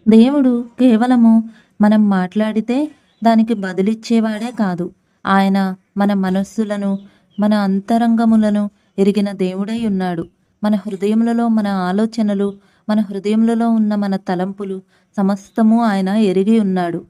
దేవుడు కేవలము మనం మాట్లాడితే దానికి బదులిచ్చేవాడే కాదు. ఆయన మన మనస్సులను, మన అంతరంగములను ఎరిగిన దేవుడై ఉన్నాడు. మన హృదయములలో మన ఆలోచనలు, మన హృదయములలో ఉన్న మన తలంపులు సమస్తము ఆయన ఎరిగి ఉన్నాడు.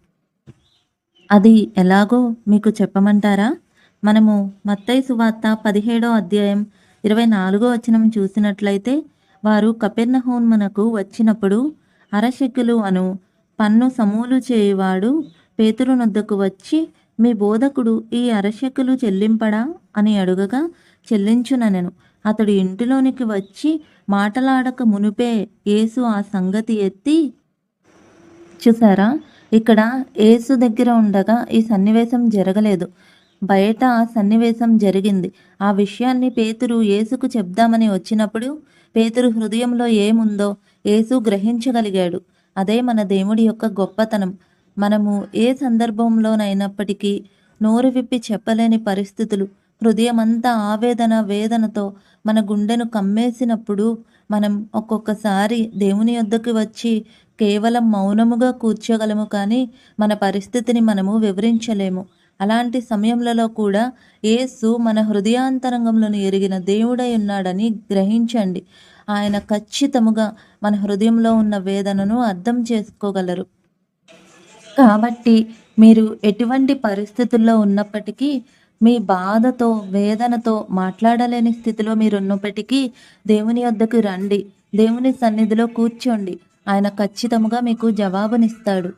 అది ఎలాగో మీకు చెప్పమంటారా? మనము మత్తయి సువార్త 17 అధ్యాయం 24 వచనం చూసినట్లయితే, వారు కపెర్నహూమునకు వచ్చినప్పుడు అరశెకెలు అను పన్ను సమూలు చేయువాడు పేతురునొద్దకు వచ్చి, మీ బోధకుడు ఈ అరశెకెలు చెల్లింపడా అని అడుగగా, చెల్లించుననెను. అతడు ఇంటిలోనికి వచ్చి మాటలాడక మునుపే యేసు ఆ సంగతి ఎత్తి చూసారా? ఇక్కడ యేసు దగ్గర ఉండగా ఈ సన్నివేశం జరగలేదు. బయట ఆ సన్నివేశం జరిగింది. ఆ విషయాన్ని పేతురు యేసుకు చెప్దామని వచ్చినప్పుడు, పేతురు హృదయంలో ఏముందో యేసు గ్రహించగలిగాడు. అదే మన దేవుడి యొక్క గొప్పతనం. మనము ఏ సందర్భంలోనైనప్పటికీ నోరు విప్పి చెప్పలేని పరిస్థితులు, హృదయమంతా ఆవేదన, వేదనతో మన గుండెను కమ్మేసినప్పుడు, మనం ఒక్కొక్కసారి దేవుని యొద్దకు వచ్చి కేవలం మౌనముగా కూర్చోగలము కానీ, మన పరిస్థితిని మనము వివరించలేము. అలాంటి సమయములలో కూడా యేసు మన హృదయాంతరంగంలోని ఎరిగిన దేవుడై ఉన్నాడని గ్రహించండి. ఆయన ఖచ్చితముగా మన హృదయంలో ఉన్న వేదనను అర్థం చేసుకోగలరు. కాబట్టి మీరు ఎటువంటి పరిస్థితుల్లో ఉన్నప్పటికీ, మీ బాధతో, వేదనతో మాట్లాడలేని స్థితిలో మీరున్నప్పటికీ దేవుని యొద్దకు రండి. దేవుని సన్నిధిలో కూర్చోండి. ఆయన ఖచ్చితముగా మీకు జవాబునిస్తాడు.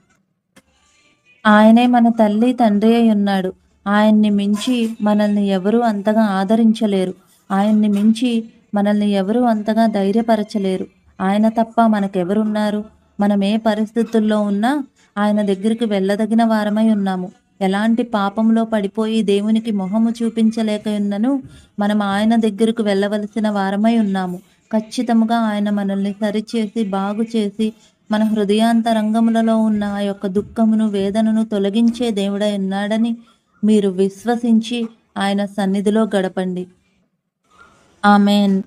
ఆయనే మన తల్లి, తండ్రి అయ్యున్నాడు. ఆయన్ని మించి మనల్ని ఎవరూ అంతగా ఆదరించలేరు. ఆయన్ని మించి మనల్ని ఎవరూ అంతగా ధైర్యపరచలేరు. ఆయన తప్ప మనకెవరున్నారు? మనం ఏ పరిస్థితుల్లో ఉన్నా ఆయన దగ్గరికి వెళ్ళదగిన వారమై ఉన్నాము. ఎలాంటి పాపంలో పడిపోయి దేవునికి మొహము చూపించలేకయున్నను మనం ఆయన దగ్గరకు వెళ్ళవలసిన వారమై ఉన్నాము. ఖచ్చితముగా ఆయన మనల్ని సరిచేసి, బాగు చేసి, మన హృదయాంతరంగములలో ఉన్న ఆ యొక్క దుఃఖమును, వేదనను తొలగించే దేవుడై ఉన్నాడని మీరు విశ్వసించి ఆయన సన్నిధిలో గడపండి. ఆమేన్.